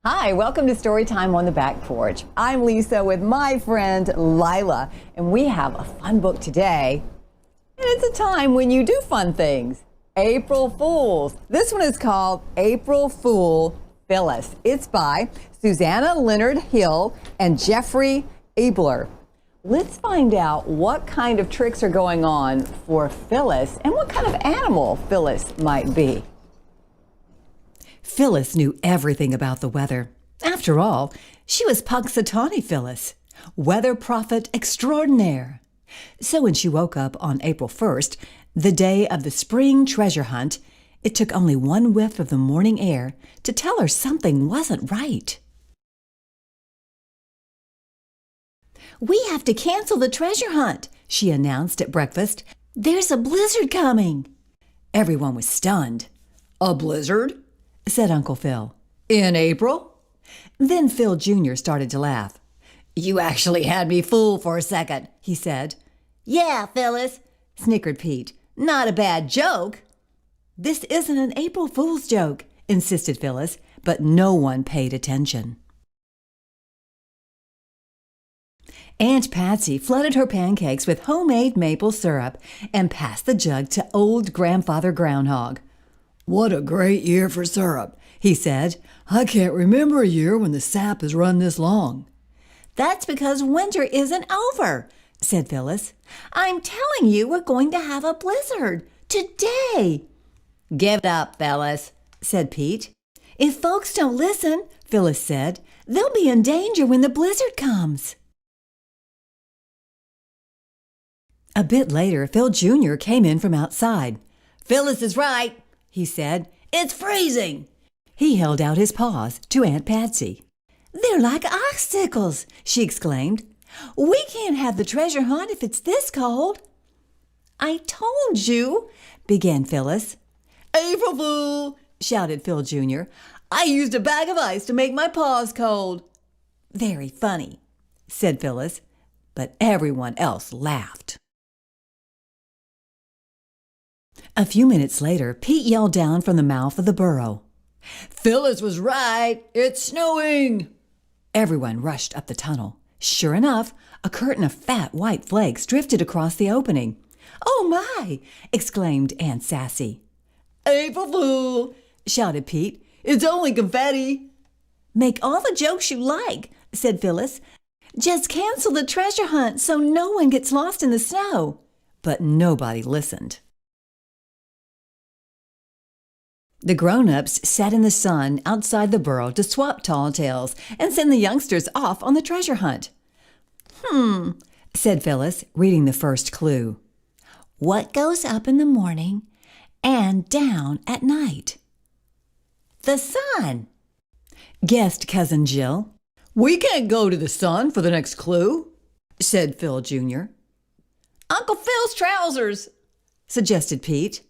Hi, welcome to Storytime on the Back Porch. I'm Lisa with my friend Lila, and we have a fun book today. And it's a time when you do fun things. April Fools. This one is called April Fool Phyllis. It's by Susanna Leonard Hill and Jeffrey Ebbeler. Let's find out what kind of tricks are going on for Phyllis and what kind of animal Phyllis might be. Phyllis knew everything about the weather. After all, she was Punxsutawney Phyllis, weather prophet extraordinaire. So when she woke up on April 1st, the day of the spring treasure hunt, it took only one whiff of the morning air to tell her something wasn't right. "We have to cancel the treasure hunt," she announced at breakfast. "There's a blizzard coming." Everyone was stunned. "A blizzard?" said Uncle Phil. "In April?" Then Phil Jr. started to laugh. "You actually had me fooled for a second," he said. "Yeah, Phyllis," snickered Pete. "Not a bad joke." "This isn't an April Fool's joke," insisted Phyllis, but no one paid attention. Aunt Patsy flooded her pancakes with homemade maple syrup and passed the jug to old Grandfather Groundhog. "What a great year for syrup," he said. "I can't remember a year when the sap has run this long." "That's because winter isn't over," said Phyllis. "I'm telling you we're going to have a blizzard today." "Give it up, Phyllis," said Pete. "If folks don't listen," Phyllis said, "they'll be in danger when the blizzard comes." A bit later, Phil Jr. came in from outside. "Phyllis is right," he said. "It's freezing." He held out his paws to Aunt Patsy. "They're like icicles," she exclaimed. "We can't have the treasure hunt if it's this cold." "I told you," began Phyllis. "April Fool," shouted Phil Jr. "I used a bag of ice to make my paws cold." "Very funny," said Phyllis, but everyone else laughed. A few minutes later, Pete yelled down from the mouth of the burrow. "Phyllis was right. It's snowing." Everyone rushed up the tunnel. Sure enough, a curtain of fat white flakes drifted across the opening. "Oh my!" exclaimed Aunt Sassy. "April Fool!" shouted Pete. "It's only confetti." "Make all the jokes you like," said Phyllis. "Just cancel the treasure hunt so no one gets lost in the snow." But nobody listened. The grown-ups sat in the sun outside the burrow to swap tall tales and send the youngsters off on the treasure hunt. Said Phyllis, reading the first clue. "What goes up in the morning and down at night?" "The sun," guessed Cousin Jill. "We can't go to the sun for the next clue," said Phil Jr. "Uncle Phil's trousers," suggested Pete.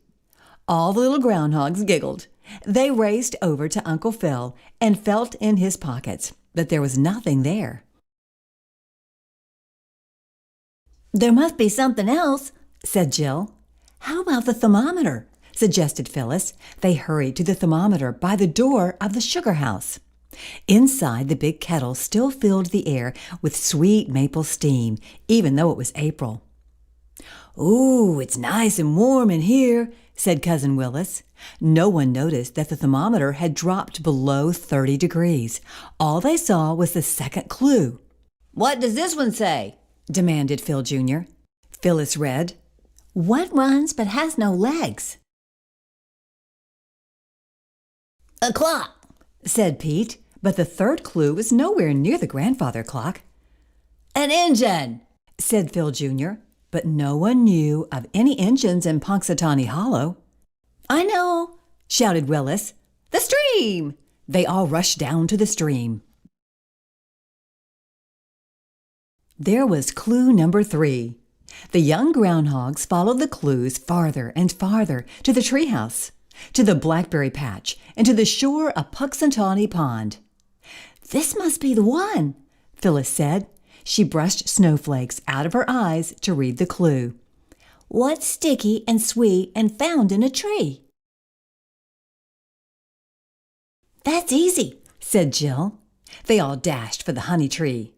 All the little groundhogs giggled. They raced over to Uncle Phil and felt in his pockets, but there was nothing there. "There must be something else," said Jill. "How about the thermometer?" suggested Phyllis. They hurried to the thermometer by the door of the sugar house. Inside, the big kettle still filled the air with sweet maple steam, even though it was April. "Ooh, it's nice and warm in here," said Cousin Willis. No one noticed that the thermometer had dropped below 30 degrees. All they saw was the second clue. "What does this one say?" demanded Phil Jr. Phyllis read, "What runs but has no legs?" "A clock," said Pete, but the third clue was nowhere near the grandfather clock. "An engine," said Phil Jr., but no one knew of any engines in Punxsutawney Hollow. "I know," shouted Willis. "The stream!" They all rushed down to the stream. There was clue number 3. The young groundhogs followed the clues farther and farther to the treehouse, to the blackberry patch, and to the shore of Punxsutawney Pond. "This must be the one," Phyllis said. She brushed snowflakes out of her eyes to read the clue. "What's sticky and sweet and found in a tree?" "That's easy," said Jill. They all dashed for the honey tree.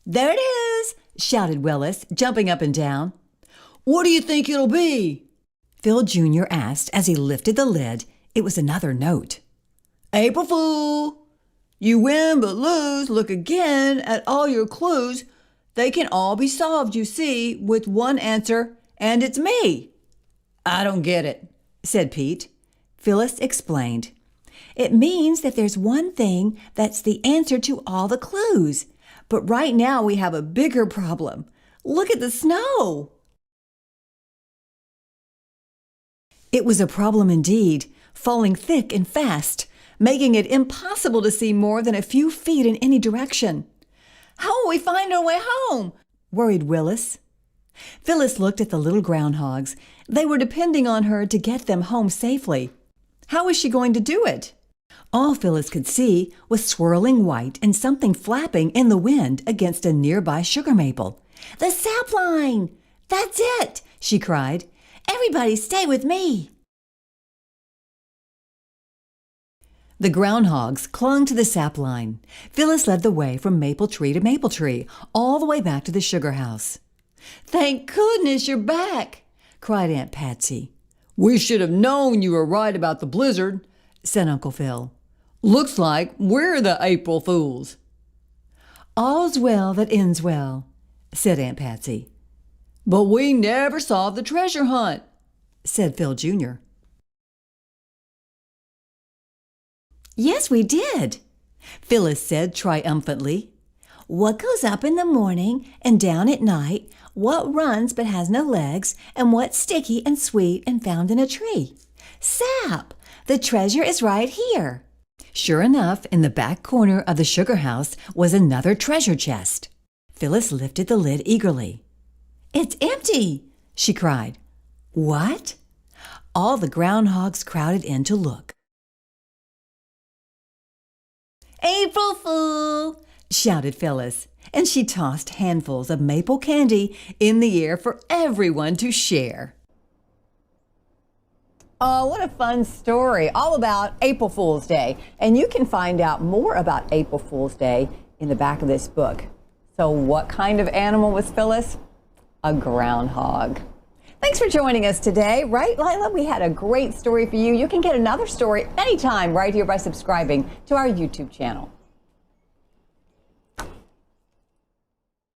There it is, shouted Willis, jumping up and down. What do you think it'll be? Phil Jr. asked as he lifted the lid. It was another note. April Fool! You win but lose. Look again at all your clues. They can all be solved, you see, with one answer, and it's me. I don't get it, said Pete. Phyllis explained. It means that there's one thing that's the answer to all the clues. But right now we have a bigger problem. Look at the snow. It was a problem indeed, falling thick and fast, making it impossible to see more than a few feet in any direction. How will we find our way home? Worried Willis. Phyllis looked at the little groundhogs. They were depending on her to get them home safely. How was she going to do it? All Phyllis could see was swirling white and something flapping in the wind against a nearby sugar maple. The sapline! That's it! She cried. Everybody stay with me! The groundhogs clung to the sapline. Phyllis led the way from maple tree to maple tree, all the way back to the sugar house. Thank goodness you're back, cried Aunt Patsy. We should have known you were right about the blizzard, said Uncle Phil. Looks like we're the April Fools. All's well that ends well, said Aunt Patsy. But we never saw the treasure hunt, said Phil Jr. Yes, we did, Phyllis said triumphantly. What goes up in the morning and down at night? What runs but has no legs? And what's sticky and sweet and found in a tree? Sap! The treasure is right here. Sure enough, in the back corner of the sugar house was another treasure chest. Phyllis lifted the lid eagerly. It's empty, she cried. What? All the groundhogs crowded in to look. April Fool! Shouted Phyllis, and she tossed handfuls of maple candy in the air for everyone to share. Oh, what a fun story, all about April Fool's Day. And you can find out more about April Fool's Day in the back of this book. So what kind of animal was Phyllis? A groundhog. Thanks for joining us today. Right, Lila? We had a great story for you. You can get another story anytime right here by subscribing to our YouTube channel.